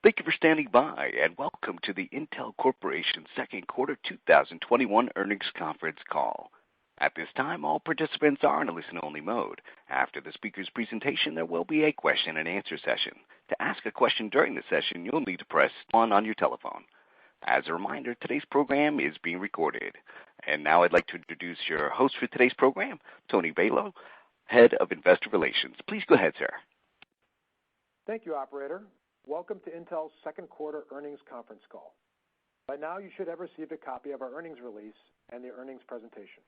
Thank you for standing by, and welcome to the Intel Corporation Second Quarter 2021 Earnings Conference Call. At this time, all participants are in a listen-only mode. After the speaker's presentation, there will be a question-and-answer session. To ask a question during the session, you'll need to press 1 on your telephone. As a reminder, today's program is being recorded. And now I'd like to introduce your host for today's program, Tony Balow, Head of Investor Relations. Please go ahead, sir. Thank you, operator. Welcome to Intel's second quarter earnings conference call. By now, you should have received a copy of our earnings release and the earnings presentation.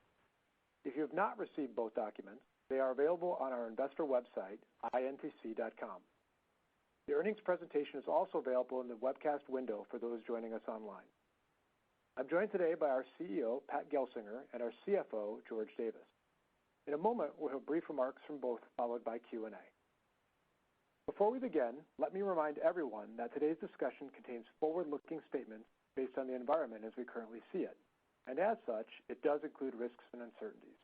If you have not received both documents, they are available on our investor website, INTC.com. The earnings presentation is also available in the webcast window for those joining us online. I'm joined today by our CEO, Pat Gelsinger, and our CFO, George Davis. In a moment, we'll have brief remarks from both, followed by Q&A. Before we begin, let me remind everyone that today's discussion contains forward-looking statements based on the environment as we currently see it, and as such, it does include risks and uncertainties.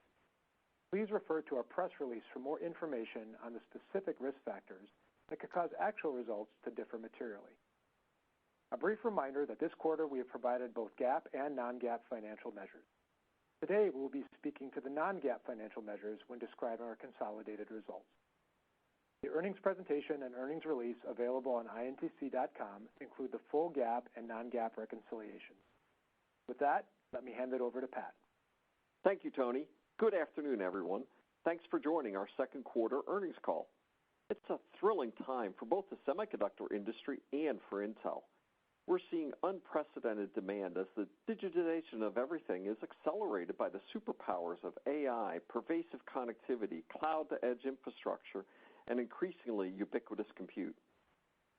Please refer to our press release for more information on the specific risk factors that could cause actual results to differ materially. A brief reminder that this quarter we have provided both GAAP and non-GAAP financial measures. Today, we'll be speaking to the non-GAAP financial measures when describing our consolidated results. The earnings presentation and earnings release available on INTC.com include the full GAAP and non-GAAP reconciliations. With that, let me hand it over to Pat. Thank you, Tony. Good afternoon, everyone. Thanks for joining our second quarter earnings call. It's a thrilling time for both the semiconductor industry and for Intel. We're seeing unprecedented demand as the digitization of everything is accelerated by the superpowers of AI, pervasive connectivity, cloud-to-edge infrastructure, and increasingly ubiquitous compute.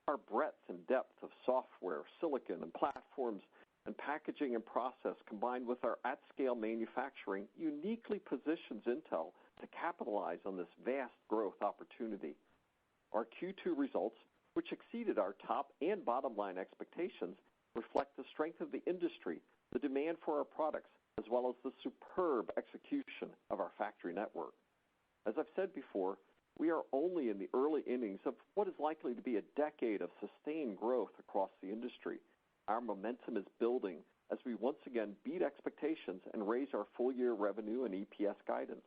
Our breadth and depth of software, silicon, and platforms, and packaging and process, combined with our at-scale manufacturing, uniquely positions Intel to capitalize on this vast growth opportunity. Our Q2 results, which exceeded our top and bottom line expectations, reflect the strength of the industry, the demand for our products, as well as the superb execution of our factory network. As I've said before, we are only in the early innings of what is likely to be a decade of sustained growth across the industry. Our momentum is building as we once again beat expectations and raise our full-year revenue and EPS guidance.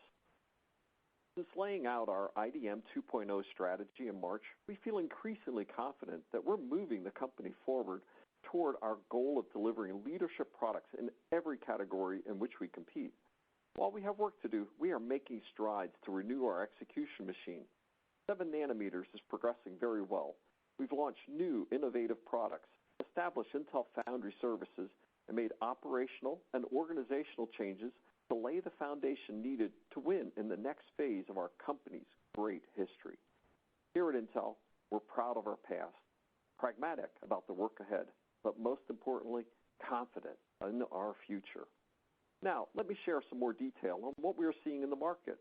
Since laying out our IDM 2.0 strategy in March, we feel increasingly confident that we're moving the company forward toward our goal of delivering leadership products in every category in which we compete. While we have work to do, we are making strides to renew our execution machine. 7 nanometers is progressing very well. We've launched new, innovative products, established Intel Foundry services, and made operational and organizational changes to lay the foundation needed to win in the next phase of our company's great history. Here at Intel, we're proud of our past, pragmatic about the work ahead, but most importantly, confident in our future. Now, let me share some more detail on what we are seeing in the market.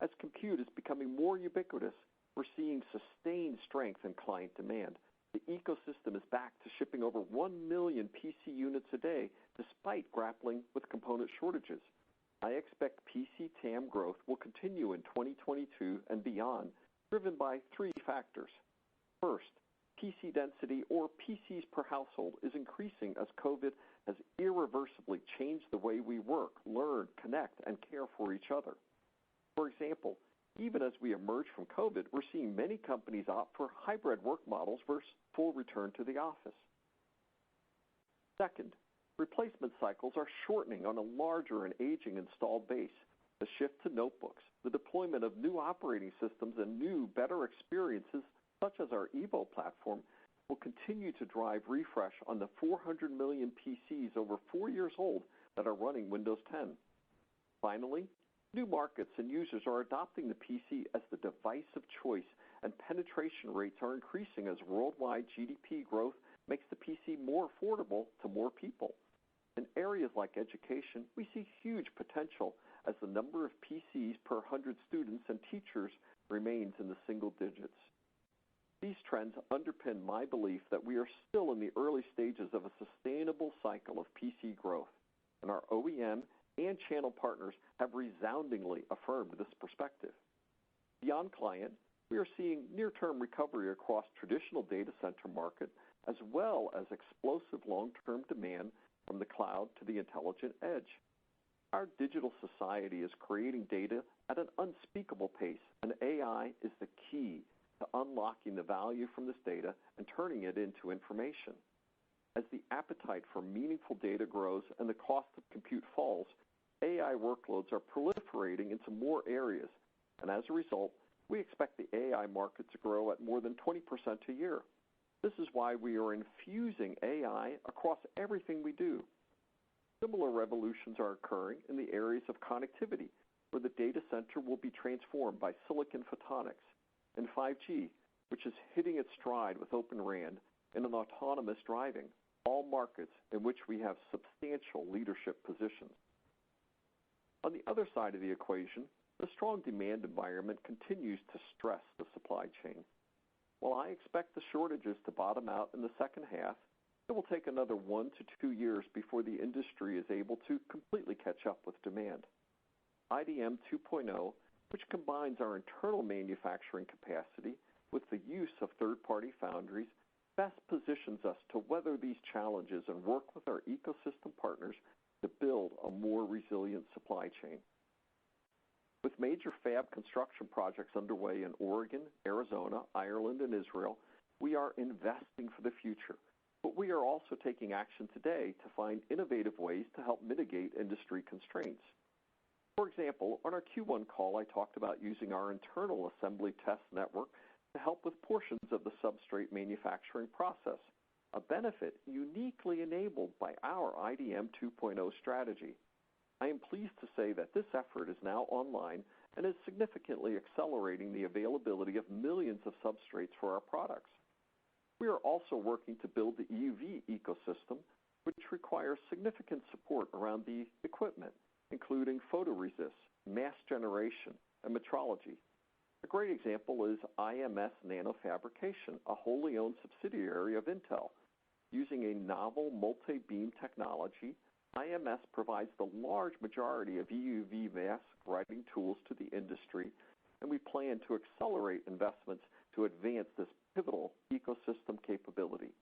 As compute is becoming more ubiquitous, we're seeing sustained strength in client demand. The ecosystem is back to shipping over 1 million PC units a day, despite grappling with component shortages. I expect PC TAM growth will continue in 2022 and beyond, driven by 3 factors. First, PC density, or PCs per household, is increasing as COVID has irreversibly changed the way we work, learn, connect, and care for each other. For example, even as we emerge from COVID, we're seeing many companies opt for hybrid work models versus full return to the office. Second, replacement cycles are shortening on a larger and aging installed base. The shift to notebooks, the deployment of new operating systems, and new, better experiences, such as our Evo platform, will continue to drive refresh on the 400 million PCs over 4 years old that are running Windows 10. Finally, new markets and users are adopting the PC as the device of choice, and penetration rates are increasing as worldwide GDP growth makes the PC more affordable to more people. In areas like education, we see huge potential as the number of PCs per 100 students and teachers remains in the single digits. These trends underpin my belief that we are still in the early stages of a sustainable cycle of PC growth, and our OEM and channel partners have resoundingly affirmed this perspective. Beyond client, we are seeing near-term recovery across traditional data center market, as well as explosive long-term demand from the cloud to the intelligent edge. Our digital society is creating data at an unspeakable pace, and AI is the key to unlocking the value from this data and turning it into information. As the appetite for meaningful data grows and the cost of compute falls, AI workloads are proliferating into more areas, and as a result, we expect the AI market to grow at more than 20% a year. This is why we are infusing AI across everything we do. Similar revolutions are occurring in the areas of connectivity, where the data center will be transformed by silicon photonics, and 5G, which is hitting its stride with Open RAN, and in autonomous driving, all markets in which we have substantial leadership positions. On the other side of the equation, the strong demand environment continues to stress the supply chain. While I expect the shortages to bottom out in the second half, it will take another 1 to 2 years before the industry is able to completely catch up with demand. IDM 2.0, which combines our internal manufacturing capacity with the use of third-party foundries, best positions us to weather these challenges and work with our ecosystem partners to build a more resilient supply chain. With major fab construction projects underway in Oregon, Arizona, Ireland, and Israel, we are investing for the future, but we are also taking action today to find innovative ways to help mitigate industry constraints. For example, on our Q1 call, I talked about using our internal assembly test network to help with portions of the substrate manufacturing process, a benefit uniquely enabled by our IDM 2.0 strategy. I am pleased to say that this effort is now online and is significantly accelerating the availability of millions of substrates for our products. We are also working to build the EUV ecosystem, which requires significant support around the equipment, including photoresist, mask generation, and metrology. A great example is IMS Nanofabrication, a wholly owned subsidiary of Intel. Using a novel multi-beam technology, IMS provides the large majority of EUV mask writing tools to the industry, and we plan to accelerate investments to advance this pivotal ecosystem capability.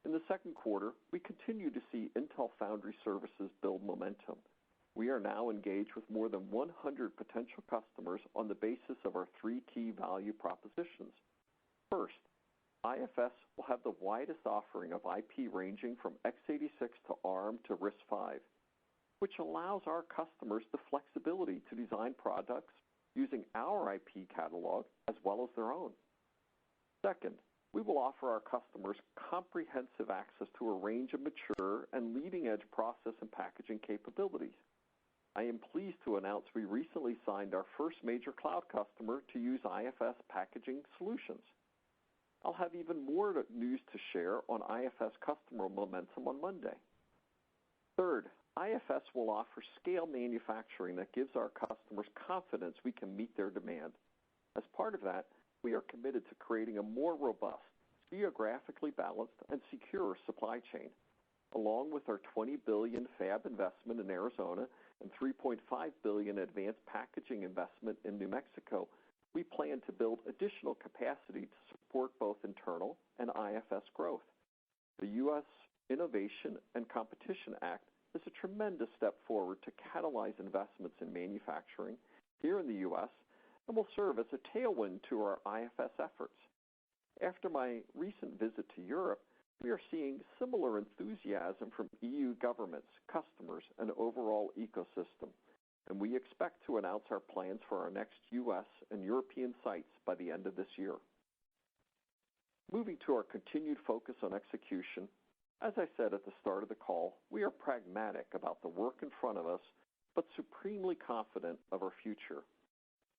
In the second quarter, we continue to see Intel Foundry Services build momentum. We are now engaged with more than 100 potential customers on the basis of our 3 key value propositions. First, IFS will have the widest offering of IP ranging from x86 to ARM to RISC-V, which allows our customers the flexibility to design products using our IP catalog as well as their own. Second, we will offer our customers comprehensive access to a range of mature and leading-edge process and packaging capabilities. I am pleased to announce we recently signed our first major cloud customer to use IFS packaging solutions. I'll have even more news to share on IFS customer momentum on Monday. Third, IFS will offer scale manufacturing that gives our customers confidence we can meet their demand. As part of that, we are committed to creating a more robust, geographically balanced, and secure supply chain. Along with our $20 billion fab investment in Arizona and $3.5 billion advanced packaging investment in New Mexico, we plan to build additional capacity to support both internal and IFS growth. The U.S. Innovation and Competition Act is a tremendous step forward to catalyze investments in manufacturing here in the U.S. and will serve as a tailwind to our IFS efforts. After my recent visit to Europe, we are seeing similar enthusiasm from EU governments, customers, and overall ecosystem, and we expect to announce our plans for our next U.S. and European sites by the end of this year. Moving to our continued focus on execution, as I said at the start of the call, we are pragmatic about the work in front of us, but supremely confident of our future.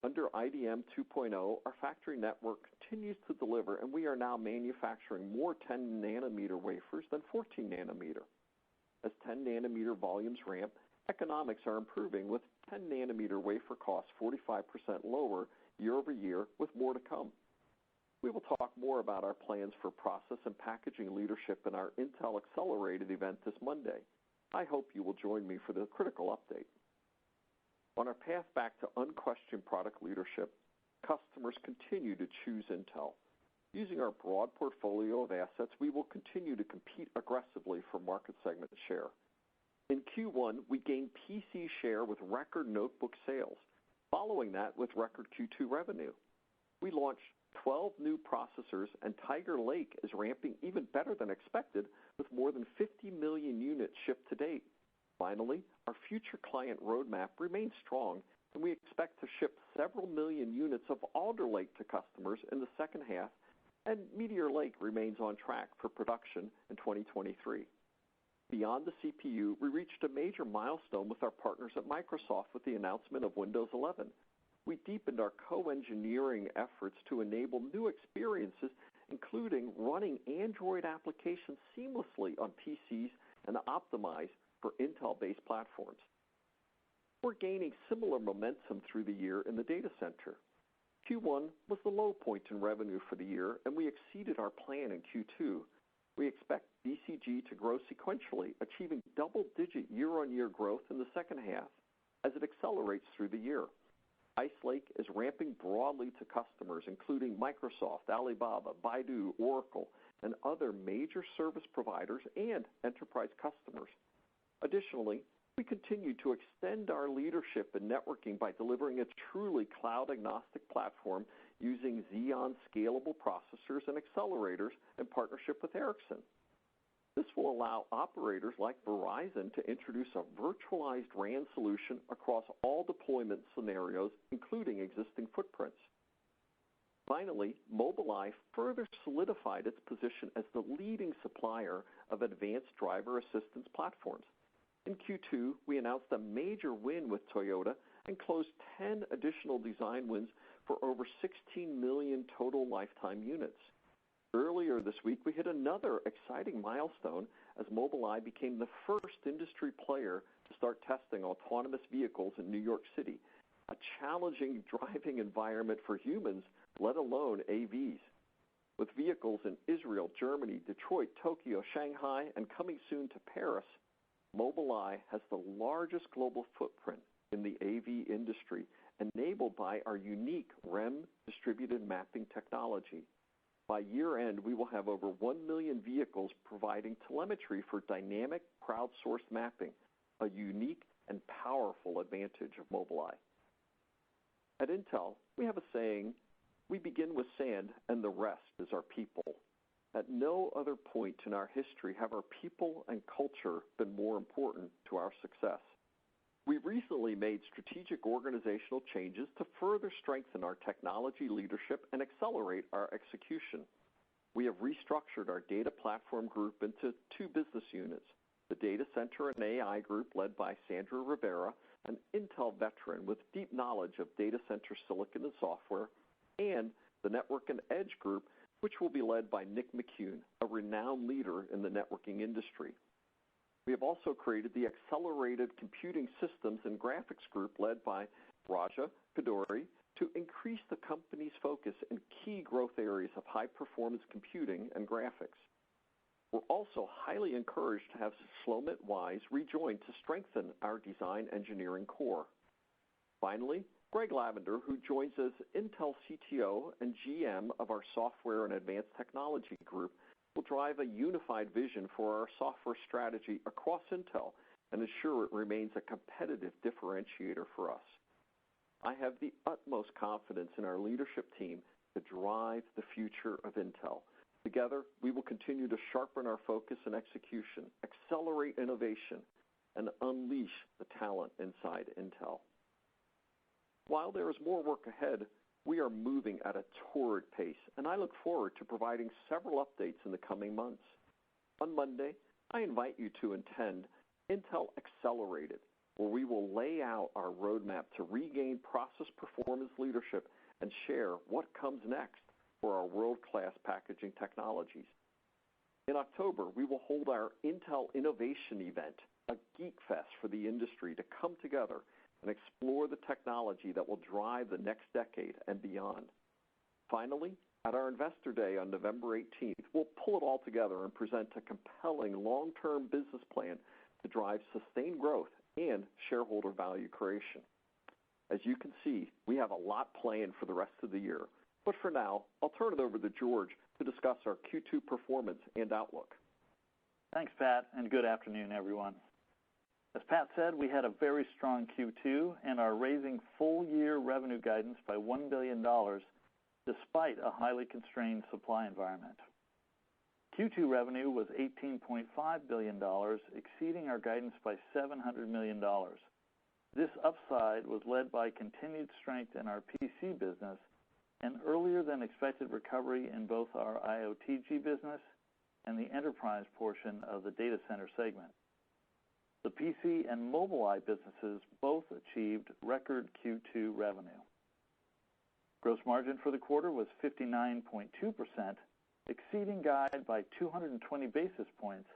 Under IDM 2.0, our factory network continues to deliver, and we are now manufacturing more 10 nanometer wafers than 14 nanometer. As 10 nanometer volumes ramp, economics are improving, with 10 nanometer wafer costs 45% lower year over year, with more to come. We will talk more about our plans for process and packaging leadership in our Intel Accelerated event this Monday. I hope you will join me for the critical update. On our path back to unquestioned product leadership, customers continue to choose Intel. Using our broad portfolio of assets, we will continue to compete aggressively for market segment share. In Q1, we gained PC share with record notebook sales, following that with record Q2 revenue. We launched 12 new processors, and Tiger Lake is ramping even better than expected with more than 50 million units shipped to date. Finally, our future client roadmap remains strong, and we expect to ship several million units of Alder Lake to customers in the second half, and Meteor Lake remains on track for production in 2023. Beyond the CPU, we reached a major milestone with our partners at Microsoft with the announcement of Windows 11. We deepened our co-engineering efforts to enable new experiences, including running Android applications seamlessly on PCs and optimized for Intel-based platforms. We're gaining similar momentum through the year in the data center. Q1 was the low point in revenue for the year, and we exceeded our plan in Q2. We expect DCG to grow sequentially, achieving double-digit year-on-year growth in the second half as it accelerates through the year. Ice Lake is ramping broadly to customers, including Microsoft, Alibaba, Baidu, Oracle, and other major service providers and enterprise customers. Additionally, we continue to extend our leadership in networking by delivering a truly cloud-agnostic platform using Xeon scalable processors and accelerators in partnership with Ericsson. This will allow operators like Verizon to introduce a virtualized RAN solution across all deployment scenarios, including existing footprints. Finally, Mobileye further solidified its position as the leading supplier of advanced driver assistance platforms. In Q2, we announced a major win with Toyota and closed 10 additional design wins for over 16 million total lifetime units. Earlier this week, we hit another exciting milestone as Mobileye became the first industry player to start testing autonomous vehicles in New York City, a challenging driving environment for humans, let alone AVs. With vehicles in Israel, Germany, Detroit, Tokyo, Shanghai, and coming soon to Paris, Mobileye has the largest global footprint in the AV industry, enabled by our unique REM distributed mapping technology. By year-end, we will have over 1 million vehicles providing telemetry for dynamic crowdsourced mapping, a unique and powerful advantage of Mobileye. At Intel, we have a saying, we begin with sand and the rest is our people. At no other point in our history have our people and culture been more important to our success. We recently made strategic organizational changes to further strengthen our technology leadership and accelerate our execution. We have restructured our data platform group into two business units, the Data Center and AI group led by Sandra Rivera, an Intel veteran with deep knowledge of data center silicon and software, and the Network and Edge group, which will be led by Nick McCune, a renowned leader in the networking industry. We have also created the Accelerated Computing Systems and Graphics group led by Raja Kaduri to increase the company's focus in key growth areas of high-performance computing and graphics. We're also highly encouraged to have Shlomit Wise rejoin to strengthen our design engineering core. Finally, Greg Lavender, who joins as Intel CTO and GM of our Software and Advanced Technology group, will drive a unified vision for our software strategy across Intel and ensure it remains a competitive differentiator for us. I have the utmost confidence in our leadership team to drive the future of Intel. Together, we will continue to sharpen our focus and execution, accelerate innovation, and unleash the talent inside Intel. While there is more work ahead, we are moving at a torrid pace, and I look forward to providing several updates in the coming months. On Monday, I invite you to attend Intel Accelerated, where we will lay out our roadmap to regain process performance leadership and share what comes next for our world-class packaging technologies. In October, we will hold our Intel Innovation Event, a geek fest for the industry to come together and explore the technology that will drive the next decade and beyond. Finally, at our Investor Day on November 18th, we'll pull it all together and present a compelling long-term business plan to drive sustained growth and shareholder value creation. As you can see, we have a lot planned for the rest of the year. But for now, I'll turn it over to George to discuss our Q2 performance and outlook. Thanks, Pat, and good afternoon, everyone. As Pat said, we had a very strong Q2 and are raising full-year revenue guidance by $1 billion despite a highly constrained supply environment. Q2 revenue was $18.5 billion, exceeding our guidance by $700 million. This upside was led by continued strength in our PC business and earlier than expected recovery in both our IOTG business and the enterprise portion of the data center segment. The PC and Mobileye businesses both achieved record Q2 revenue. Gross margin for the quarter was 59.2%, exceeding guide by 220 basis points,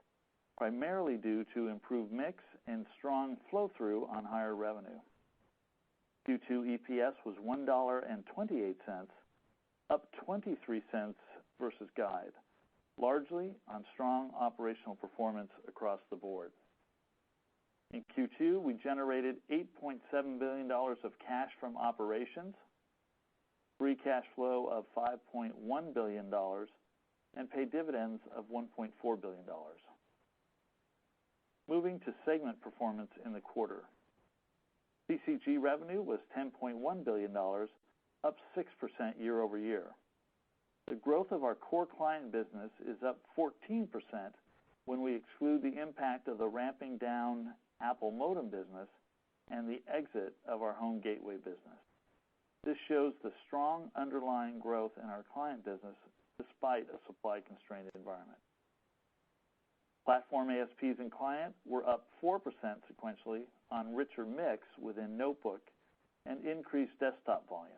primarily due to improved mix and strong flow-through on higher revenue. Q2 EPS was $1.28, up 23 cents versus guide, largely on strong operational performance across the board. In Q2, we generated $8.7 billion of cash from operations, free cash flow of $5.1 billion, and paid dividends of $1.4 billion. Moving to segment performance in the quarter. CCG revenue was $10.1 billion, up 6% year over year. The growth of our core client business is up 14% when we exclude the impact of the ramping down Apple modem business and the exit of our home gateway business. This shows the strong underlying growth in our client business despite a supply-constrained environment. Platform ASPs in client were up 4% sequentially on richer mix within notebook and increased desktop volume.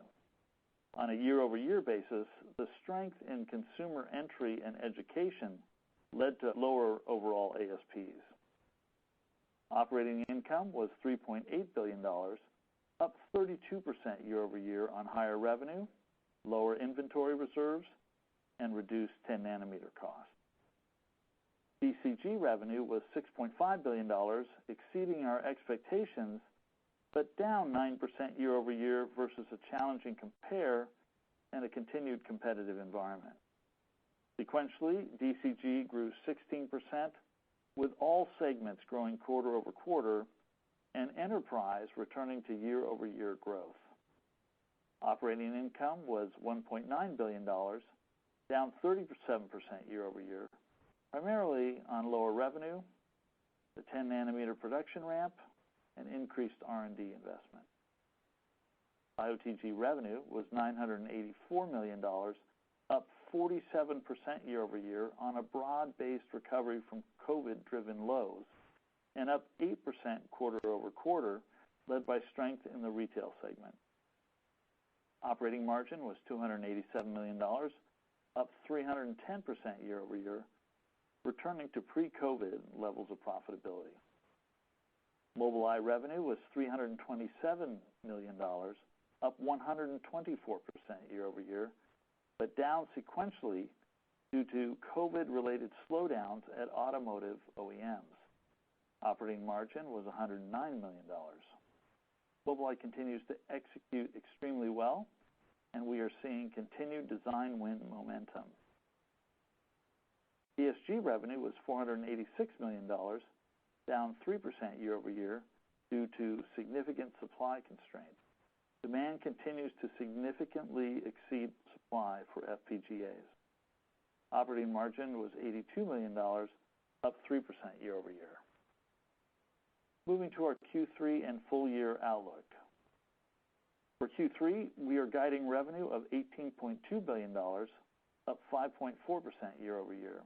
On a year-over-year basis, the strength in consumer entry and education led to lower overall ASPs. Operating income was $3.8 billion, up 32% year over year on higher revenue, lower inventory reserves, and reduced 10 nanometer costs. DCG revenue was $6.5 billion, exceeding our expectations, but down 9% year over year versus a challenging compare and a continued competitive environment. Sequentially, DCG grew 16%, with all segments growing quarter over quarter and enterprise returning to year-over-year growth. Operating income was $1.9 billion, down 37% year-over-year, primarily on lower revenue, the 10 nanometer production ramp, and increased R&D investment. IOTG revenue was $984 million, up 47% year-over-year on a broad-based recovery from COVID-driven lows, and up 8% quarter-over-quarter, led by strength in the retail segment. Operating margin was $287 million, up 310% year-over-year, returning to pre-COVID levels of profitability. Mobileye revenue was $327 million, up 124% year-over-year, but down sequentially due to COVID-related slowdowns at automotive OEMs. Operating margin was $109 million. Mobileye continues to execute extremely well, and we are seeing continued design win momentum. PSG revenue was $486 million, down 3% year-over-year due to significant supply constraints. Demand continues to significantly exceed supply for FPGAs. Operating margin was $82 million, up 3% year-over-year. Moving to our Q3 and full-year outlook. For Q3, we are guiding revenue of $18.2 billion, up 5.4% year-over-year.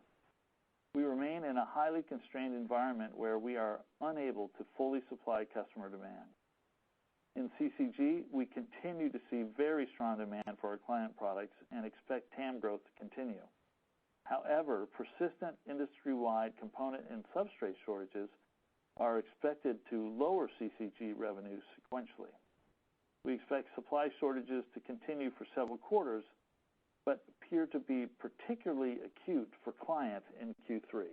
We remain in a highly constrained environment where we are unable to fully supply customer demand. In CCG, we continue to see very strong demand for our client products and expect TAM growth to continue. However, persistent industry-wide component and substrate shortages are expected to lower CCG revenues sequentially. We expect supply shortages to continue for several quarters, but appear to be particularly acute for client in Q3.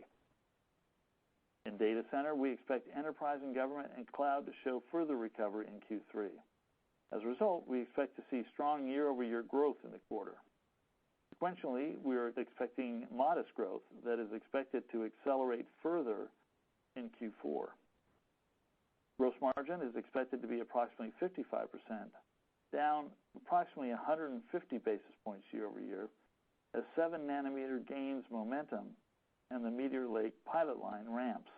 In data center, we expect enterprise and government and cloud to show further recovery in Q3. As a result, we expect to see strong year-over-year growth in the quarter. Sequentially, we are expecting modest growth that is expected to accelerate further in Q4. Gross margin is expected to be approximately 55%, down approximately 150 basis points year over year, as 7 nanometer gains momentum and the Meteor Lake pilot line ramps.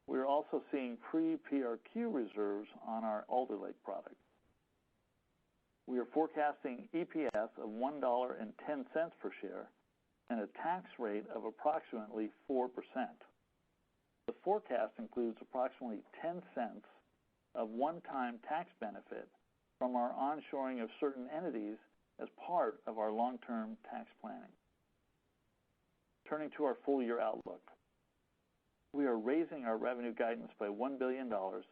We are also seeing pre-PRQ reserves on our Alder Lake product. We are forecasting EPS of $1.10 per share and a tax rate of approximately 4%. The forecast includes approximately 10 cents of one-time tax benefit from our onshoring of certain entities as part of our long-term tax planning. Turning to our full-year outlook, we are raising our revenue guidance by $1 billion to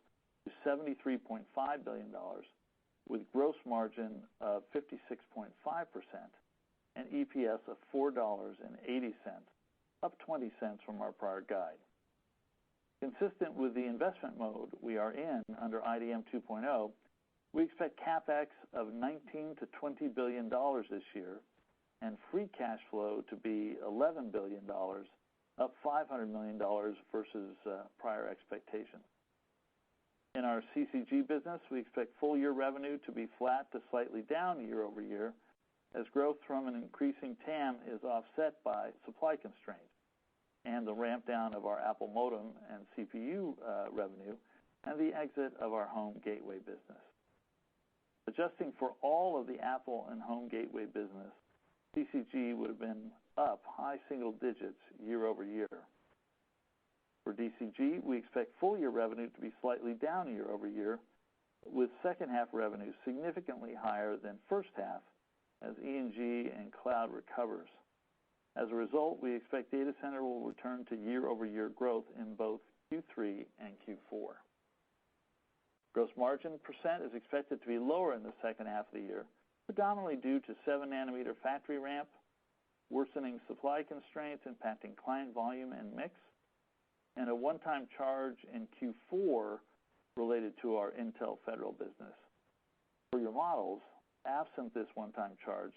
$73.5 billion, with gross margin of 56.5% and EPS of $4.80, up 20 cents from our prior guide. Consistent with the investment mode we are in under IDM 2.0, we expect CapEx of $19 to $20 billion this year and free cash flow to be $11 billion, up $500 million versus prior expectations. In our CCG business, we expect full-year revenue to be flat to slightly down year over year, as growth from an increasing TAM is offset by supply constraints and the ramp down of our Apple modem and CPU revenue and the exit of our home gateway business. Adjusting for all of the Apple and home gateway business, CCG would have been up high single digits year over year. For DCG, we expect full-year revenue to be slightly down year over year, with second-half revenue significantly higher than first half as E&G and cloud recovers. As a result, we expect data center will return to year-over-year growth in both Q3 and Q4. Gross margin percent is expected to be lower in the second half of the year, predominantly due to 7 nanometer factory ramp, worsening supply constraints impacting client volume and mix, and a one-time charge in Q4 related to our Intel Federal business. For your models, absent this one-time charge,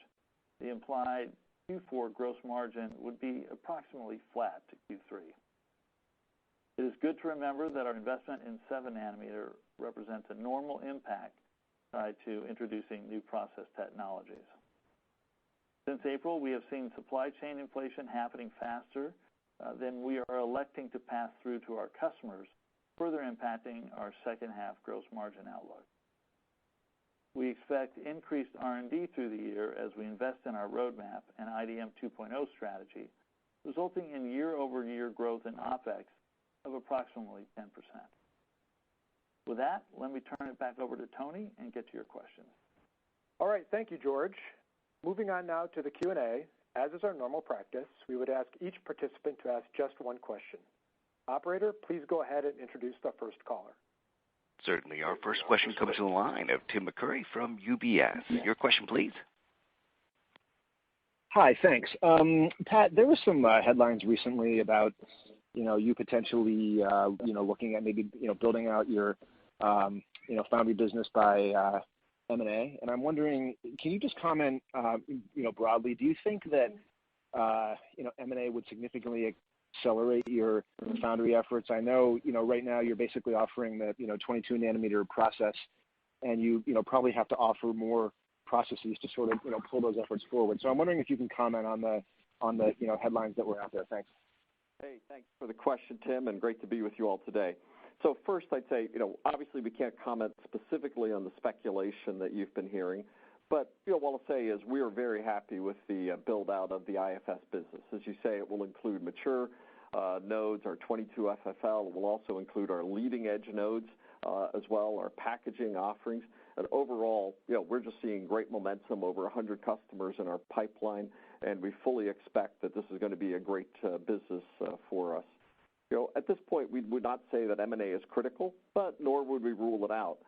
the implied Q4 gross margin would be approximately flat to Q3. It is good to remember that our investment in 7 nanometer represents a normal impact tied to introducing new process technologies. Since April, we have seen supply chain inflation happening faster than we are electing to pass through to our customers, further impacting our second half gross margin outlook. We expect increased R&D through the year as we invest in our roadmap and IDM 2.0 strategy, resulting in year-over-year growth in OpEx of approximately 10%. With that, let me turn it back over to Tony and get to your questions. All right, thank you, George. Moving on now to the Q&A. As is our normal practice, we would ask each participant to ask just one question. Operator, please go ahead and introduce the first caller. Certainly. Our first question comes to the line of Tim McCurry from UBS. Your question, please. Hi, thanks. Pat, there were some headlines recently about, you potentially, looking at maybe, building out your, foundry business by M&A. And I'm wondering, can you just comment, broadly, do you think that, M&A would significantly accelerate your foundry efforts? I know, right now you're basically offering the, 22 nanometer process, and you probably have to offer more processes to sort of, pull those efforts forward. So I'm wondering if you can comment on the headlines that were out there. Thanks. Hey, thanks for the question, Tim, and great to be with you all today. So first, I'd say, obviously we can't comment specifically on the speculation that you've been hearing, but what I'll say is we are very happy with the build-out of the IFS business. As you say, it will include mature nodes, our 22 FFL. It will also include our leading-edge nodes as well, our packaging offerings. And overall, we're just seeing great momentum, over 100 customers in our pipeline, and we fully expect that this is going to be a great business for us. At this point, we would not say that M&A is critical, but nor would we rule it out.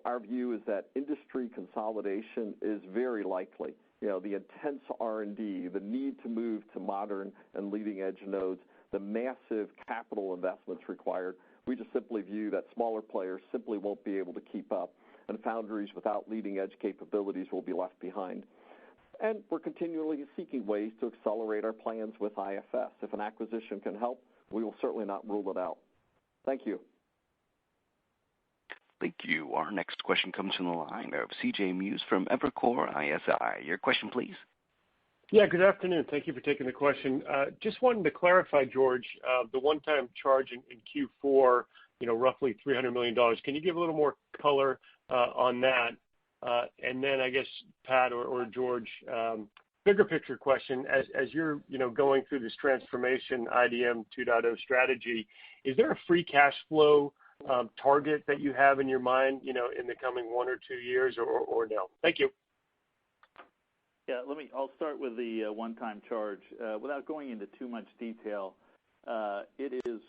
Our view is that industry consolidation is very likely. The intense R&D, the need to move to modern and leading-edge nodes, the massive capital investments required, we just simply view that smaller players simply won't be able to keep up. and foundries without leading-edge capabilities will be left behind. And we're continually seeking ways to accelerate our plans with IFS. If an acquisition can help, we will certainly not rule it out. Thank you. Thank you. Our next question comes from the line of C.J. Muse from Evercore ISI. Your question, please. Yeah, good afternoon. Thank you for taking the question. Just wanted to clarify, George, the one-time charge in Q4, roughly $300 million. Can you give a little more color on that? And then I guess, Pat or George, bigger picture question, as you're going through this transformation IDM 2.0 strategy, is there a free cash flow target that you have in your mind, in the coming 1 or 2 years, or no? Thank you. Yeah, I'll start with the one-time charge. Without going into too much detail, it is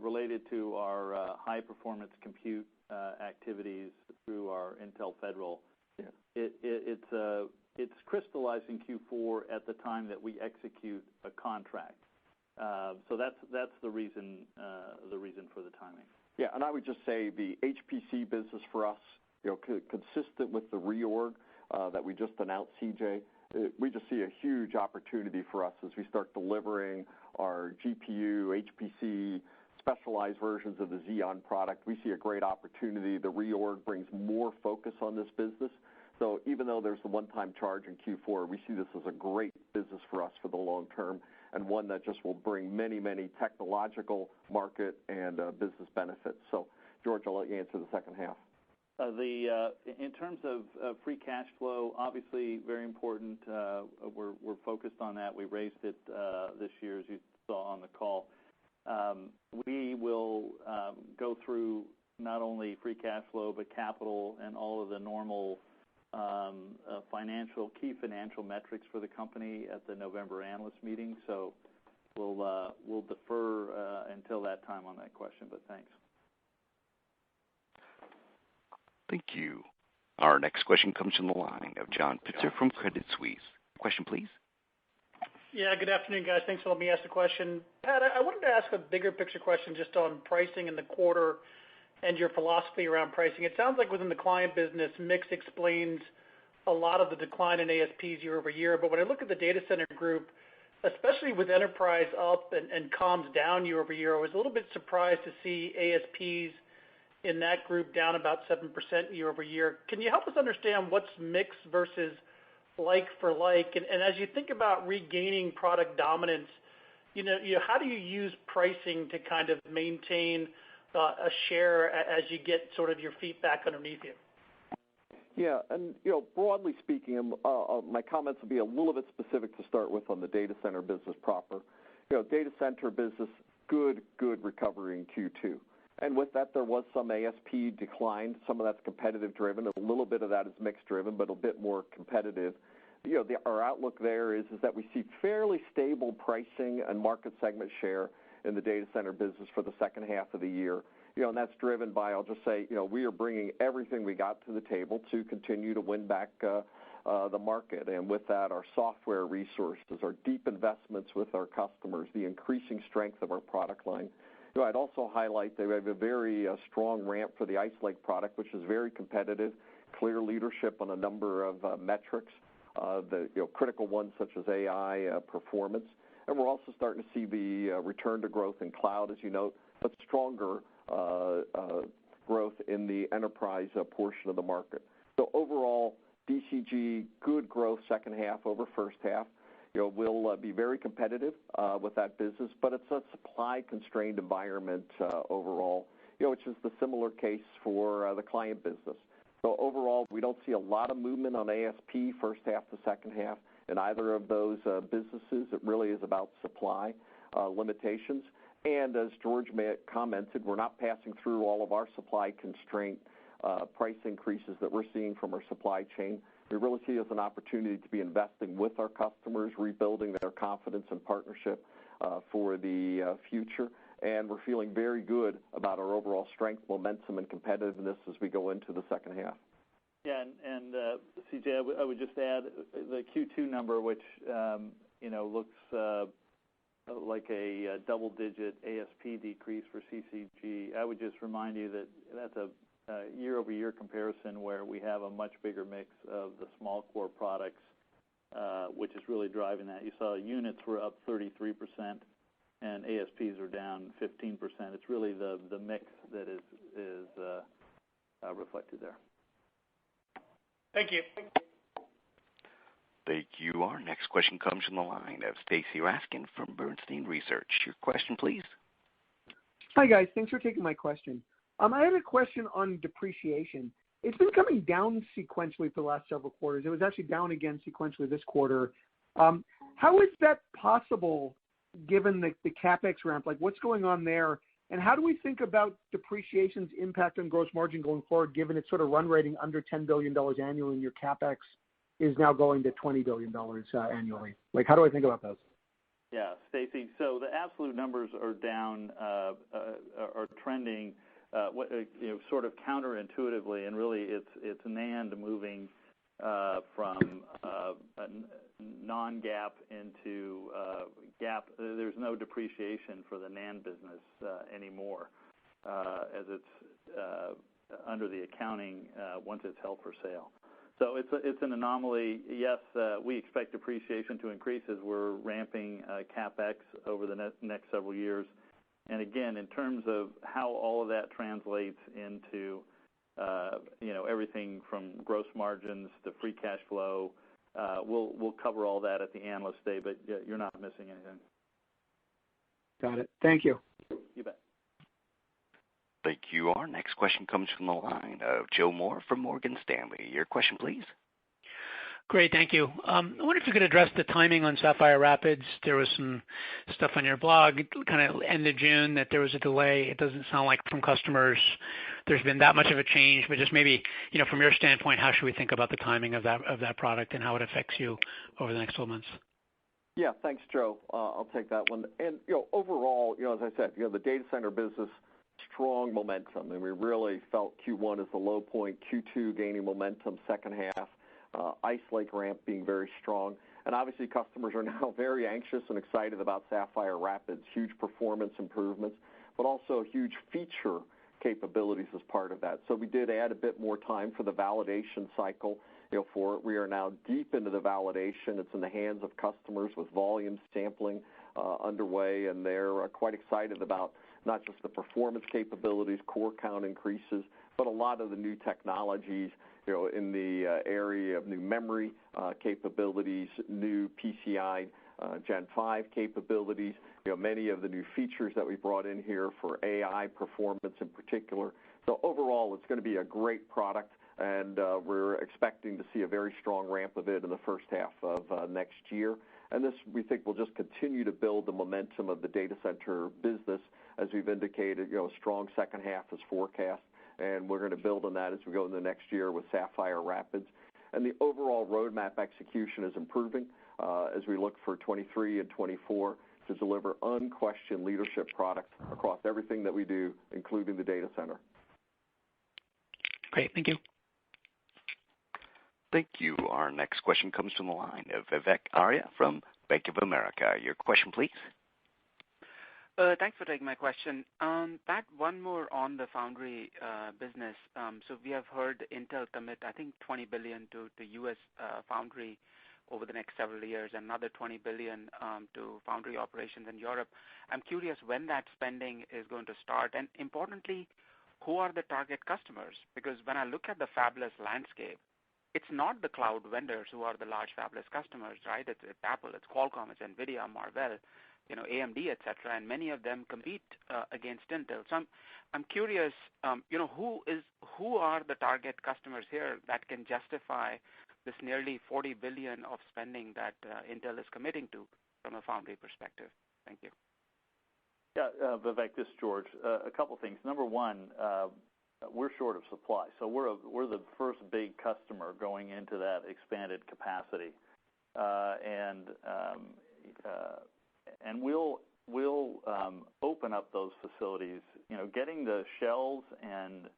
related to our high-performance compute activities through our Intel Federal. Yeah. It's crystallized in Q4 at the time that we execute a contract. So that's the reason for the timing. Yeah, and I would just say the HPC business for us, consistent with the reorg that we just announced, CJ, we just see a huge opportunity for us as we start delivering our GPU, HPC, specialized versions of the Xeon product. We see a great opportunity. The reorg brings more focus on this business. So even though there's a one-time charge in Q4, we see this as a great business for us for the long term, and one that just will bring many, many technological, market, and business benefits. So, George, I'll let you answer the second half. In terms of free cash flow, obviously very important. We're focused on that. We raised it this year, as you saw on the call. We will go through not only free cash flow but capital and all of the normal key financial metrics for the company at the November analyst meeting. So we'll defer until that time on that question. But thanks. Thank you. Our next question comes from the line of John Pitzer from Credit Suisse. Question, please. Yeah, good afternoon, guys. Thanks for letting me ask the question. Pat, I wanted to ask a bigger picture question just on pricing in the quarter and your philosophy around pricing. It sounds like within the client business, mix explains a lot of the decline in ASPs year over year. But when I look at the data center group, especially with enterprise up and comms down year over year, I was a little bit surprised to see ASPs in that group down about 7% year over year. Can you help us understand what's mix versus like for like? And as you think about regaining product dominance, how do you use pricing to kind of maintain a share as you get sort of your feet back underneath you? Yeah, and broadly speaking, my comments will be a little bit specific to start with on the data center business proper. Data center business, good recovery in Q2. And with that, there was some ASP decline. Some of that's competitive driven. A little bit of that is mix driven, but a bit more competitive. Our outlook there is that we see fairly stable pricing and market segment share in the data center business for the second half of the year. And that's driven by, I'll just say, we are bringing everything we got to the table to continue to win back the market. And with that, our software resources, our deep investments with our customers, the increasing strength of our product line. I'd also highlight that we have a very strong ramp for the Ice Lake product, which is very competitive, clear leadership on a number of metrics, the critical ones such as AI performance. And we're also starting to see the return to growth in cloud, as you note, but stronger growth in the enterprise portion of the market. So overall, DCG, good growth second half over first half. We'll be very competitive with that business, but it's a supply-constrained environment overall, which is the similar case for the client business. So overall, we don't see a lot of movement on ASP first half to second half in either of those businesses. It really is about supply limitations. And as George commented, we're not passing through all of our supply constraint price increases that we're seeing from our supply chain. We really see it as an opportunity to be investing with our customers, rebuilding their confidence and partnership for the future. And we're feeling very good about our overall strength, momentum, and competitiveness as we go into the second half. Yeah, and CJ, I would just add the Q2 number, which looks like a double-digit ASP decrease for CCG. I would just remind you that that's a year-over-year comparison where we have a much bigger mix of the small core products, which is really driving that. You saw units were up 33% and ASPs are down 15%. It's really the mix that is reflected there. Thank you. Thank you. Our next question comes from the line of Stacy Raskin from Bernstein Research. Your question, please. Hi, guys. Thanks for taking my question. I had a question on depreciation. It's been coming down sequentially for the last several quarters. It was actually down again sequentially this quarter. How is that possible given the CapEx ramp? Like, what's going on there? And how do we think about depreciation's impact on gross margin going forward, given it's sort of run rating under $10 billion annually and your CapEx is now going to $20 billion annually? Like, how do I think about those? Yeah, Stacy. So the absolute numbers are down, are trending, sort of counterintuitively, and really it's NAND moving from non-GAAP into GAAP. There's no depreciation for the NAND business anymore, as it's under the accounting once it's held for sale. So it's an anomaly. Yes, we expect depreciation to increase as we're ramping CapEx over the next several years. And again, in terms of how all of that translates into everything from gross margins to free cash flow, we'll cover all that at the Analyst Day, but you're not missing anything. Got it. Thank you. You bet. Thank you. Our next question comes from the line of Joe Moore from Morgan Stanley. Your question, please. Great, thank you. I wonder if you could address the timing on Sapphire Rapids. There was some stuff on your blog, kind of end of June, that there was a delay. It doesn't sound like from customers there's been that much of a change, but just maybe, from your standpoint, how should we think about the timing of that product and how it affects you over the next 12 months? Yeah, thanks, Joe. I'll take that one. And overall, as I said, the data center business, strong momentum, and we really felt Q1 as the low point, Q2 gaining momentum, second half, Ice Lake ramp being very strong. And obviously customers are now very anxious and excited about Sapphire Rapids, huge performance improvements, but also huge feature capabilities as part of that. So we did add a bit more time for the validation cycle for it. We are now deep into the validation. It's in the hands of customers with volume sampling underway, and they're quite excited about not just the performance capabilities, core count increases, but a lot of the new technologies, in the area of new memory capabilities, new PCI Gen 5 capabilities, many of the new features that we brought in here for AI performance in particular. So overall, it's going to be a great product, and we're expecting to see a very strong ramp of it in the first half of next year. And this, we think, will just continue to build the momentum of the data center business, as we've indicated, a strong second half is forecast, and we're going to build on that as we go into the next year with Sapphire Rapids. And the overall roadmap execution is improving as we look for 23 and 24 to deliver unquestioned leadership products across everything that we do, including the data center. Great, thank you. Thank you. Our next question comes from the line of Vivek Arya from Bank of America. Your question, please. Thanks for taking my question. Pat, one more on the foundry business. So we have heard Intel commit, I think, $20 billion to U.S. foundry over the next several years, another $20 billion to foundry operations in Europe. I'm curious when that spending is going to start, and importantly, who are the target customers? Because when I look at the fabless landscape, it's not the cloud vendors who are the large fabless customers, right? It's Apple, it's Qualcomm, it's NVIDIA, Marvell, AMD, et cetera, and many of them compete against Intel. So I'm curious, who are the target customers here that can justify this nearly $40 billion of spending that Intel is committing to from a foundry perspective? Thank you. Yeah, Vivek, this is George. A couple things. Number one, we're short of supply, so we're the first big customer going into that expanded capacity, and we'll open up those facilities. Getting the shells and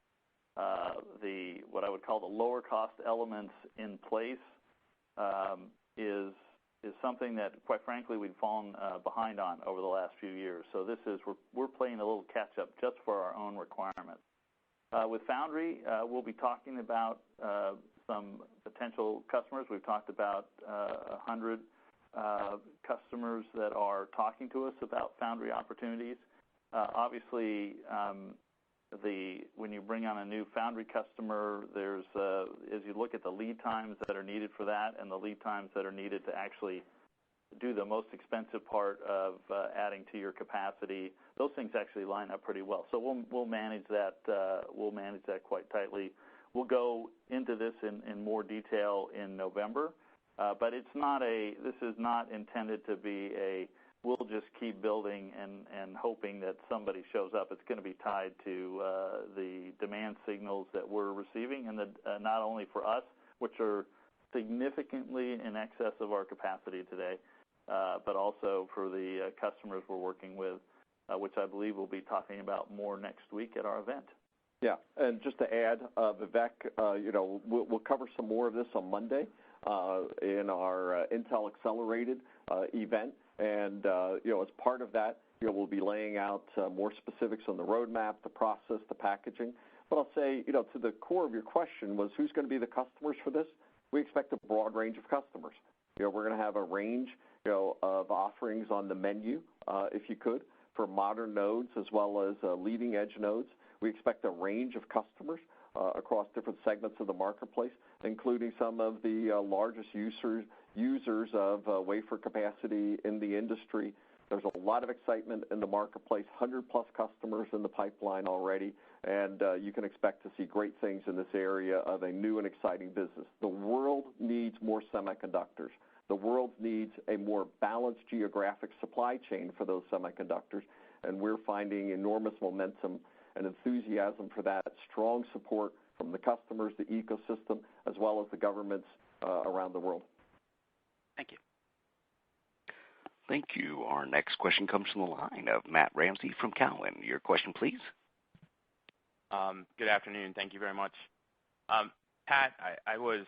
the what I would call the lower cost elements in place is something that, quite frankly, we've fallen behind on over the last few years. So we're playing a little catch up just for our own requirements. With Foundry, we'll be talking about some potential customers. We've talked about 100 customers that are talking to us about Foundry Opportunities. Obviously, when you bring on a new Foundry customer, there's as you look at the lead times that are needed for that and the lead times that are needed to actually do the most expensive part of adding to your capacity, those things actually line up pretty well. So we'll manage that. We'll manage that quite tightly. We'll go into this in more detail in November, but it's not this is not intended to be we'll just keep building and hoping that somebody shows up. It's going to be tied to the demand signals that we're receiving, and not only for us, which are significantly in excess of our capacity today, but also for the customers we're working with, which I believe we'll be talking about more next week at our event. Yeah, and just to add, Vivek, we'll cover some more of this on Monday in our Intel Accelerated event, and as part of that, we'll be laying out more specifics on the roadmap, the process, the packaging. But I'll say, to the core of your question was who's going to be the customers for this? We expect a broad range of customers. We're going to have a range, of offerings on the menu, if you could, for modern nodes as well as leading edge nodes. We expect a range of customers across different segments of the marketplace, including some of the largest users of wafer capacity in the industry. There's a lot of excitement in the marketplace, 100-plus customers in the pipeline already, and you can expect to see great things in this area of a new and exciting business. The world needs more semiconductors. The world needs a more balanced geographic supply chain for those semiconductors, and we're finding enormous momentum and enthusiasm for that, strong support from the customers, the ecosystem, as well as the governments around the world. Thank you. Thank you. Our next question comes from the line of Matt Ramsey from Cowen. Your question, please. Good afternoon. Thank you very much. Pat, I was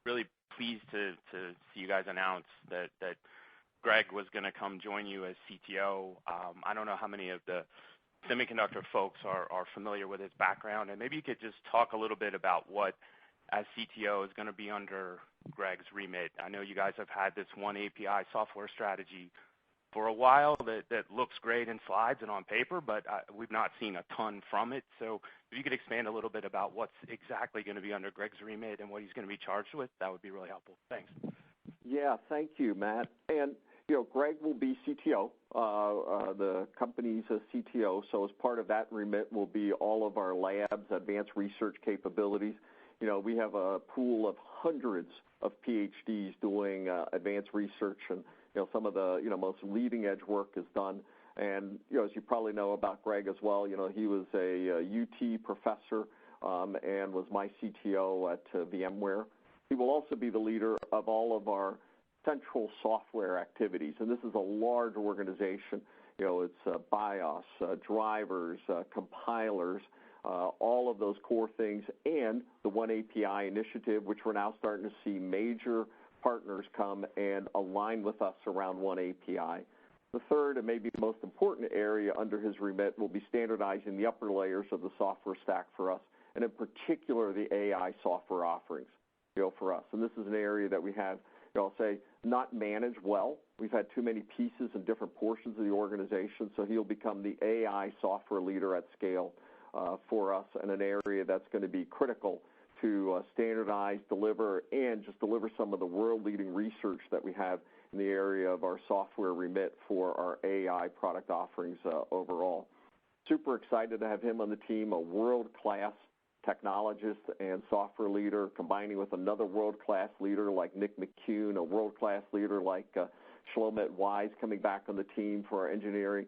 really pleased to see you guys announce that Greg was going to come join you as CTO. I don't know how many of the semiconductor folks are familiar with his background, and maybe you could just talk a little bit about what, as CTO, is going to be under Greg's remit. I know you guys have had this one API software strategy for a while that looks great in slides and on paper, but we've not seen a ton from it. So if you could expand a little bit about what's exactly going to be under Greg's remit and what he's going to be charged with, that would be really helpful. Thanks. Yeah, thank you, Matt. And Greg will be CTO, the company's CTO. So as part of that remit will be all of our labs, advanced research capabilities. We have a pool of hundreds of PhDs doing advanced research, and some of the most leading edge work is done. And as you probably know about Greg as well, he was a UT professor and was my CTO at VMware. He will also be the leader of all of our central software activities, and this is a large organization. It's BIOS, drivers, compilers, all of those core things, and the One API initiative, which we're now starting to see major partners come and align with us around One API. The third and maybe most important area under his remit will be standardizing the upper layers of the software stack for us, and in particular the AI software offerings for us. And this is an area that we have, I'll say, not managed well. We've had too many pieces and different portions of the organization, so he'll become the AI software leader at scale for us in an area that's going to be critical to standardize, deliver, and just deliver some of the world-leading research that we have in the area of our software remit for our AI product offerings overall. Super excited to have him on the team, a world-class technologist and software leader, combining with another world-class leader like Nick McCune, a world-class leader like Shlomet Wise coming back on the team for our engineering.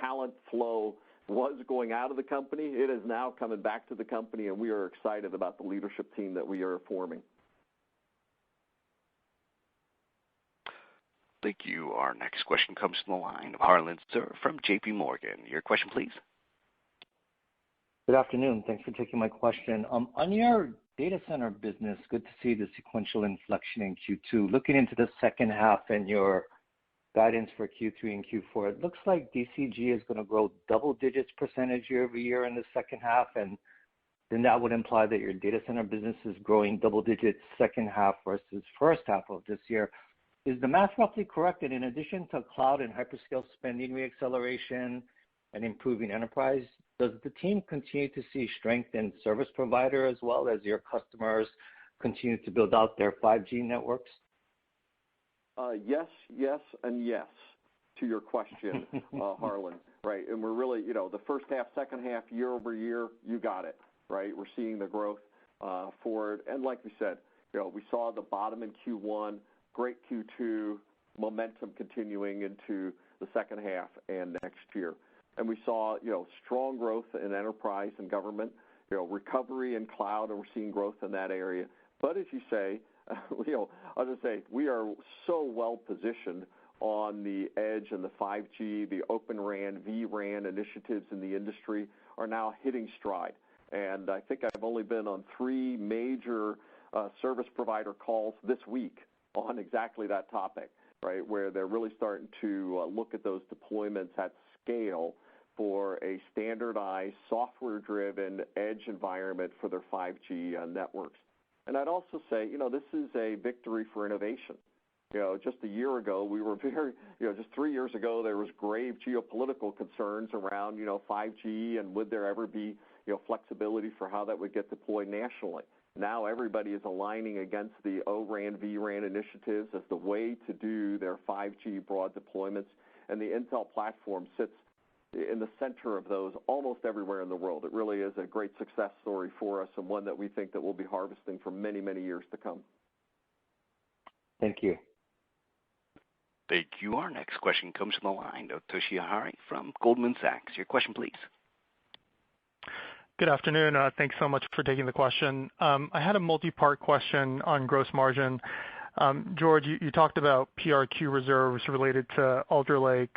Talent flow was going out of the company. It is now coming back to the company, and we are excited about the leadership team that we are forming. Thank you. Our next question comes from the line of Harlan Sur from J.P. Morgan. Your question, please. Good afternoon. Thanks for taking my question. On your data center business, good to see the sequential inflection in Q2. Looking into the second half and your guidance for Q3 and Q4, it looks like DCG is going to grow double digits % year over year in the second half, and then that would imply that your data center business is growing double digits second half versus first half of this year. Is the math roughly correct? And in addition to cloud and hyperscale spending reacceleration and improving enterprise, does the team continue to see strength in service provider as well as your customers continue to build out their 5G networks? Yes, and yes to your question, Harlan, right? And we're really, the first half, second half, year over year, you got it, right? We're seeing the growth forward. And like we said, we saw the bottom in Q1, great Q2, momentum continuing into the second half and next year. And we saw, strong growth in enterprise and government, recovery in cloud, and we're seeing growth in that area. But as you say, I'll just say we are so well positioned on the edge and the 5G, the Open RAN, vRAN initiatives in the industry are now hitting stride. And I think I've only been on 3 major service provider calls this week on exactly that topic, right, where they're really starting to look at those deployments at scale for a standardized software-driven edge environment for their 5G networks. And I'd also say, this is a victory for innovation. Just a year ago, we were just 3 years ago, there was grave geopolitical concerns around, 5G and would there ever be, flexibility for how that would get deployed nationally. Now everybody is aligning against the O-RAN, vRAN initiatives as the way to do their 5G broad deployments, and the Intel platform sits in the center of those almost everywhere in the world. It really is a great success story for us and one that we think that we'll be harvesting for many, many years to come. Thank you. Thank you. Our next question comes from the line of Toshiya Hari from Goldman Sachs. Your question, please. Good afternoon. Thanks so much for taking the question. I had a multi-part question on gross margin. George, you talked about PRQ reserves related to Alder Lake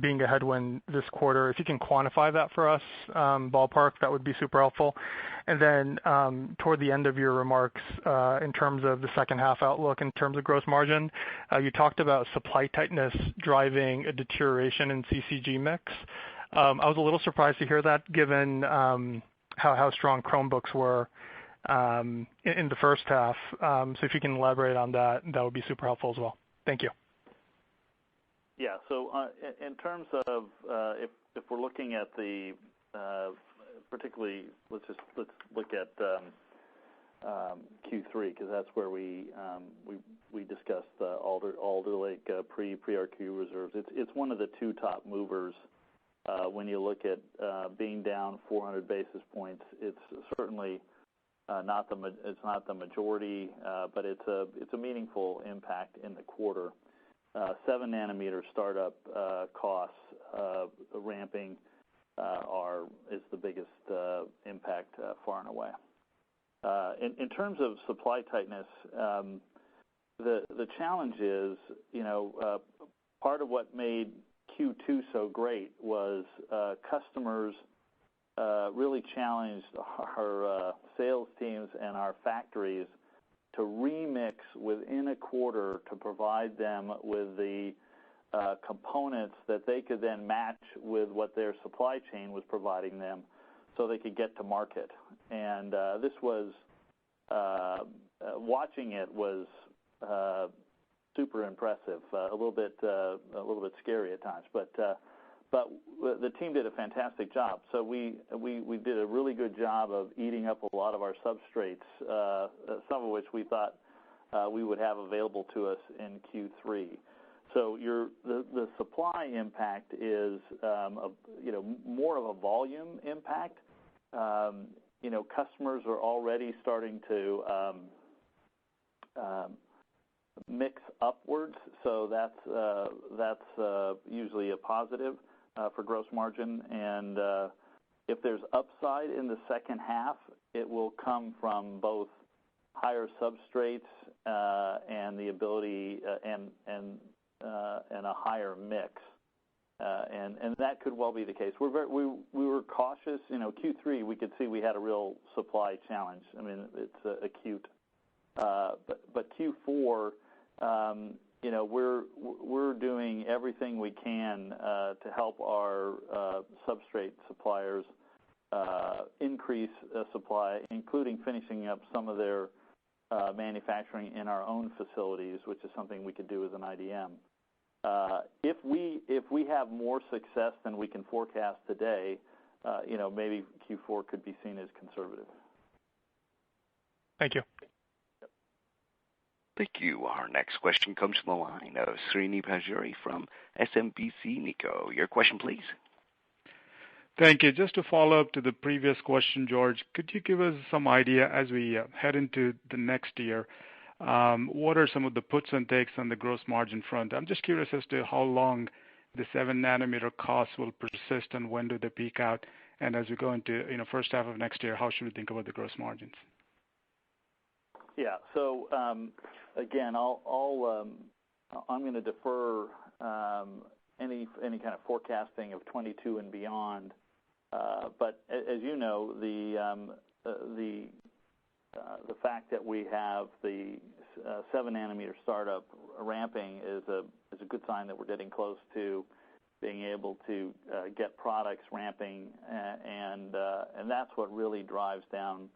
being a headwind this quarter. If you can quantify that for us, ballpark, that would be super helpful. And then toward the end of your remarks, in terms of the second half outlook, in terms of gross margin, you talked about supply tightness driving a deterioration in CCG mix. I was a little surprised to hear that given how strong Chromebooks were in the first half. So if you can elaborate on that, that would be super helpful as well. Thank you. Yeah. So in terms of if we're looking at the particularly, let's look at Q3 because that's where we discussed the Alder Lake pre-PRQ reserves. It's one of the 2 top movers when you look at being down 400 basis points. It's certainly not the majority, but it's a meaningful impact in the quarter. 7 nanometer startup costs ramping is the biggest impact far and away. In terms of supply tightness, the challenge is, part of what made Q2 so great was customers really challenged our sales teams and our factories to remix within a quarter to provide them with the components that they could then match with what their supply chain was providing them so they could get to market. And this was, watching it was super impressive, a little bit scary at times, but the team did a fantastic job. So we did a really good job of eating up a lot of our substrates, some of which we thought we would have available to us in Q3. So the supply impact is more of a volume impact. Customers are already starting to mix upwards, so that's usually a positive for gross margin. And if there's upside in the second half, it will come from both higher substrates and the ability and a higher mix. And that could well be the case. We were cautious. Q3 we could see we had a real supply challenge. I mean, it's acute. But Q4, we're doing everything we can to help our substrate suppliers increase supply, including finishing up some of their manufacturing in our own facilities, which is something we could do as an IDM. If we have more success than we can forecast today, maybe Q4 could be seen as conservative. Thank you. Thank you. Our next question comes from the line of Srini Pajjuri from SMBC Nikko. Your question, please. Thank you. Just to follow up to the previous question, George, could you give us some idea as we head into the next year, what are some of the puts and takes on the gross margin front? I'm just curious as to how long the 7-nanometer costs will persist and when do they peak out? And as we go into first half of next year, how should we think about the gross margins? Yeah. So again, I'm going to defer any kind of forecasting of 22 and beyond. But as you know, the fact that we have the 7-nanometer startup ramping is a good sign that we're getting close to being able to get products ramping, and that's what really drives down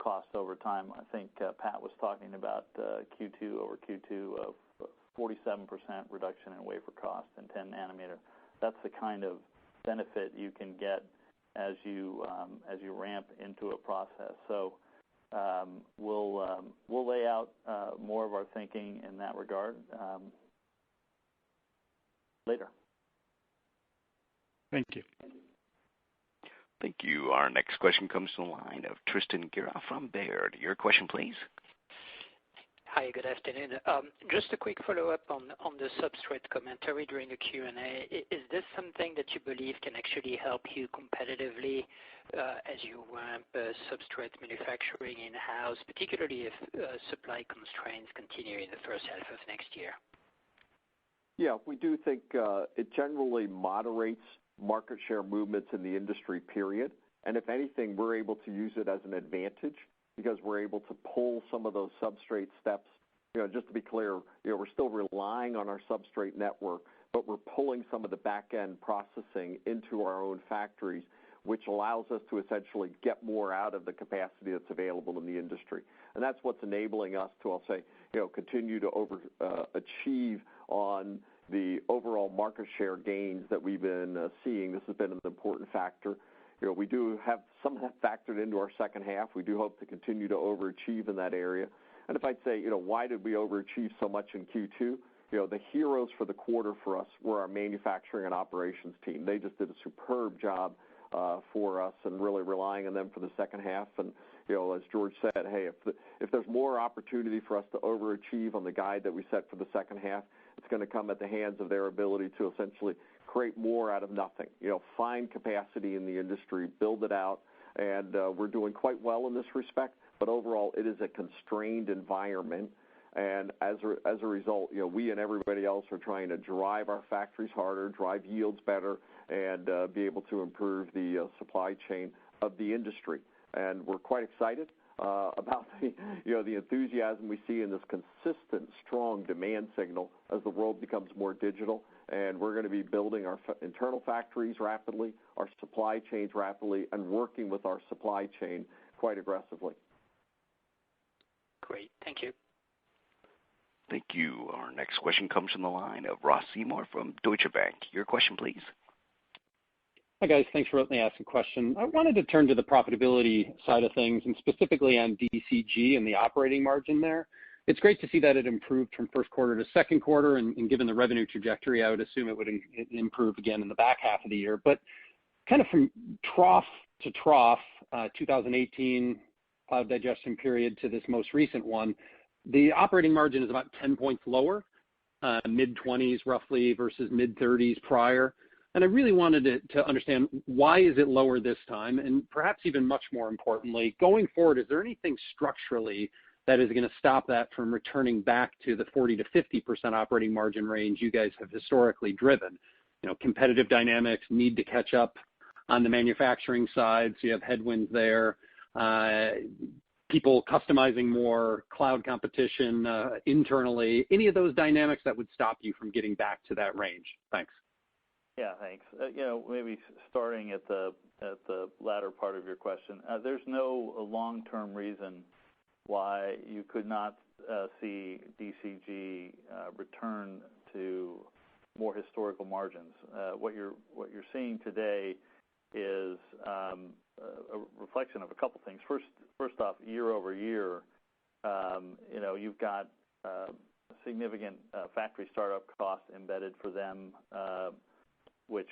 cost over time. I think Pat was talking about Q2 over Q2 of 47% reduction in wafer cost in 10 nanometer. That's the kind of benefit you can get as you ramp into a process. So we'll lay out more of our thinking in that regard later. Thank you. Thank you. Our next question comes from the line of Tristan Gerra from Baird. Your question, please. Hi, good afternoon. Just a quick follow-up on the substrate commentary during the Q&A. Is this something that you believe can actually help you competitively as you ramp substrate manufacturing in-house, particularly if supply constraints continue in the first half of next year? Yeah, we do think it generally moderates market share movements in the industry, period. And if anything, we're able to use it as an advantage because we're able to pull some of those substrate steps. Just to be clear, we're still relying on our substrate network, but we're pulling some of the back-end processing into our own factories, which allows us to essentially get more out of the capacity that's available in the industry. And that's what's enabling us to, I'll say, continue to achieve on the overall market share gains that we've been seeing. This has been an important factor. We do have some of that factored into our second half. We do hope to continue to overachieve in that area. And if I'd say, why did we overachieve so much in Q2? The heroes for the quarter for us were our manufacturing and operations team. They just did a superb job for us and really relying on them for the second half. And, as George said, hey, if there's more opportunity for us to overachieve on the guide that we set for the second half, it's going to come at the hands of their ability to essentially create more out of nothing. Find capacity in the industry, build it out, and we're doing quite well in this respect. But overall, it is a constrained environment, and as a result, we and everybody else are trying to drive our factories harder, drive yields better, and be able to improve the supply chain of the industry. And we're quite excited about the enthusiasm we see in this consistent, strong demand signal as the world becomes more digital. And we're going to be building our internal factories rapidly, our supply chains rapidly, and working with our supply chain quite aggressively. Great. Thank you. Thank you. Our next question comes from the line of Ross Seymore from Deutsche Bank. Your question, please. Hi, guys. Thanks for letting me ask a question. I wanted to turn to the profitability side of things, and specifically on DCG and the operating margin there. It's great to see that it improved from first quarter to second quarter, and given the revenue trajectory, I would assume it would improve again in the back half of the year. But kind of from trough to trough, 2018 cloud digestion period to this most recent one, the operating margin is about 10 points lower, mid-20s roughly versus mid-30s prior. And I really wanted to understand, why is it lower this time? And perhaps even much more importantly, going forward, is there anything structurally that is going to stop that from returning back to the 40 to 50% operating margin range you guys have historically driven? Competitive dynamics, need to catch up on the manufacturing side, so you have headwinds there. People customizing more, cloud competition internally, any of those dynamics that would stop you from getting back to that range? Thanks. Yeah, thanks. Maybe starting at the latter part of your question, there's no long-term reason why you could not see DCG return to more historical margins. What you're seeing today is a reflection of a couple things. First off, year over year, you've got significant factory startup costs embedded for them, which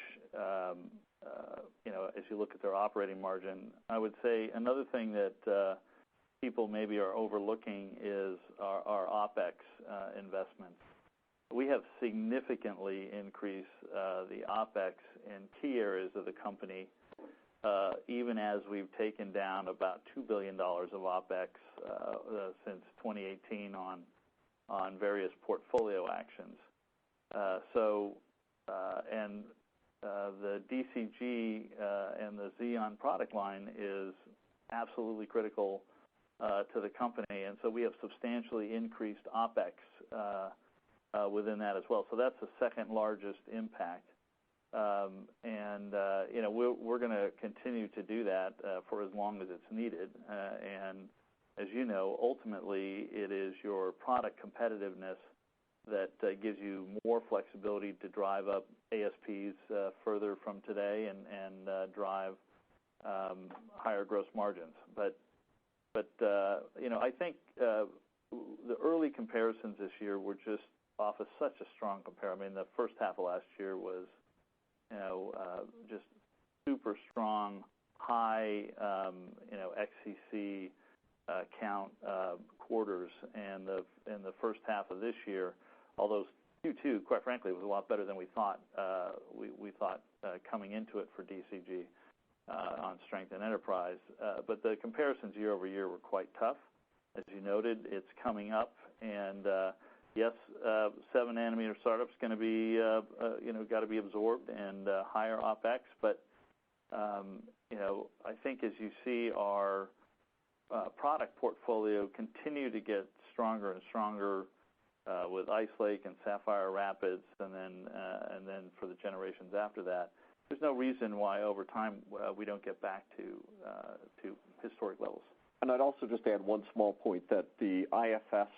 as you look at their operating margin, I would say another thing that people maybe are overlooking is our OpEx investments. We have significantly increased the OpEx in key areas of the company, even as we've taken down about $2 billion of OpEx since 2018 on various portfolio actions. The DCG and the Xeon product line is absolutely critical to the company, and so we have substantially increased OpEx within that as well. So that's the second largest impact. We're going to continue to do that for as long as it's needed. And as you know, ultimately it is your product competitiveness that gives you more flexibility to drive up ASPs further from today and drive higher gross margins. But I think the early comparisons this year were just off of such a strong compare. I mean, the first half of last year was just super strong, high XCC count quarters, and the first half of this year, although Q2, quite frankly, was a lot better than we thought. We thought coming into it for DCG on strength and enterprise, but the comparisons year over year were quite tough. As you noted, it's coming up, and yes, 7 nanometer startup's going to be got to be absorbed and higher OpEx, but I think as you see our product portfolio continue to get stronger and stronger with Ice Lake and Sapphire Rapids, and then for the generations after that, there's no reason why over time we don't get back to historic levels. And I'd also just add one small point, that the IFS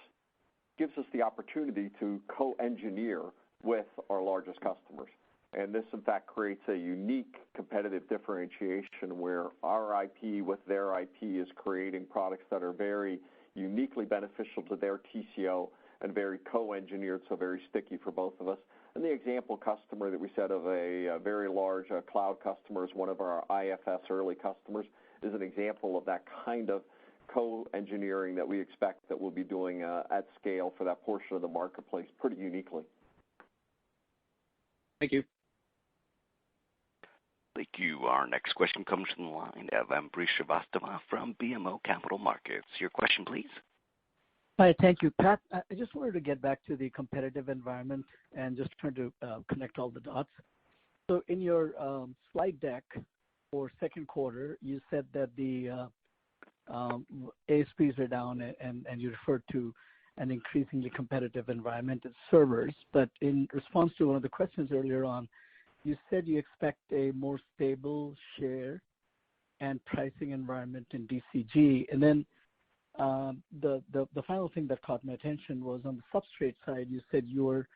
gives us the opportunity to co-engineer with our largest customers. And this, in fact, creates a unique competitive differentiation where our IP with their IP is creating products that are very uniquely beneficial to their TCO and very co-engineered, so very sticky for both of us. And the example customer that we said of a very large cloud customer is one of our IFS early customers, is an example of that kind of co-engineering that we expect that we'll be doing at scale for that portion of the marketplace pretty uniquely. Thank you. Thank you. Our next question comes from the line of Ambrish Srivastava from BMO Capital Markets. Your question, please. Hi, thank you. Pat, I just wanted to get back to the competitive environment and just trying to connect all the dots. So in your slide deck for second quarter, you said that the ASPs are down, and you referred to an increasingly competitive environment in servers. But in response to one of the questions earlier on, you said you expect a more stable share and pricing environment in DCG. And then the final thing that caught my attention was on the substrate side, you said you were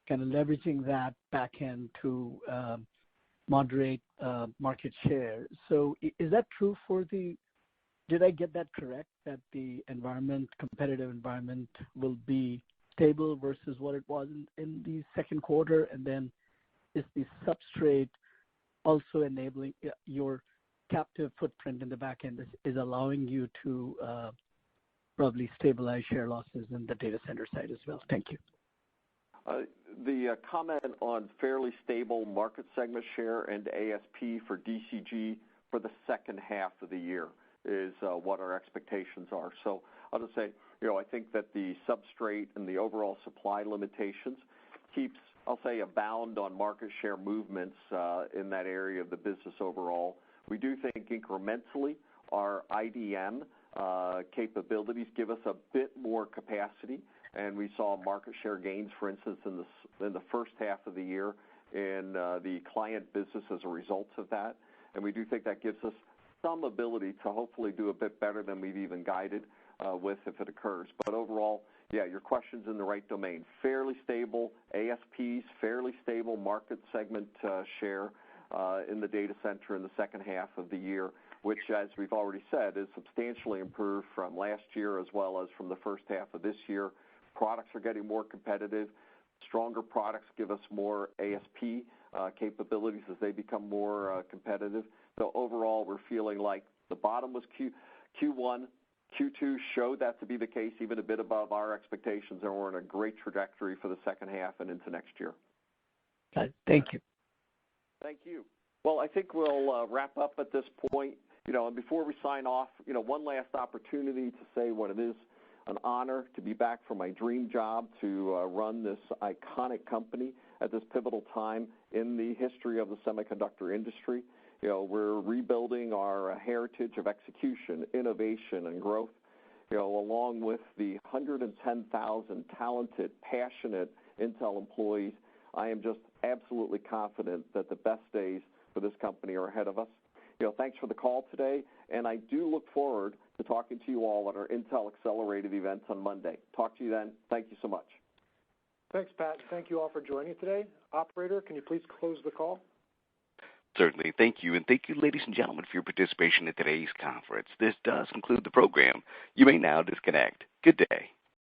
kind of leveraging that back end to moderate market share. So is that true for did I get that correct, that the competitive environment will be stable versus what it was in the second quarter? And then is the substrate also enabling your captive footprint in the back end is allowing you to probably stabilize share losses in the data center side as well? Thank you. The comment on fairly stable market segment share and ASP for DCG for the second half of the year is what our expectations are. So I'll just say, I think that the substrate and the overall supply limitations keeps, I'll say, a bound on market share movements in that area of the business overall. We do think incrementally our IDM capabilities give us a bit more capacity, and we saw market share gains, for instance, in the first half of the year in the client business as a result of that, and we do think that gives us some ability to hopefully do a bit better than we've even guided with if it occurs. But overall, yeah, your question's in the right domain. Fairly stable ASPs, fairly stable market segment share in the data center in the second half of the year, which, as we've already said, is substantially improved from last year as well as from the first half of this year. Products are getting more competitive. Stronger products give us more ASP capabilities as they become more competitive. So overall, we're feeling like the bottom was Q1. Q2 showed that to be the case, even a bit above our expectations, and we're in a great trajectory for the second half and into next year. Thank you. Thank you. Well, I think we'll wrap up at this point. And before we sign off, one last opportunity to say what it is an honor to be back for my dream job to run this iconic company at this pivotal time in the history of the semiconductor industry. We're rebuilding our heritage of execution, innovation, and growth, along with the 110,000 talented, passionate Intel employees. I am just absolutely confident that the best days for this company are ahead of us. Thanks for the call today, and I do look forward to talking to you all at our Intel Accelerated event on Monday. Talk to you then. Thank you so much. Thanks, Pat. Thank you all for joining today. Operator, can you please close the call? Certainly. Thank you. And thank you, ladies and gentlemen, for your participation in today's conference. This does conclude the program. You may now disconnect. Good day.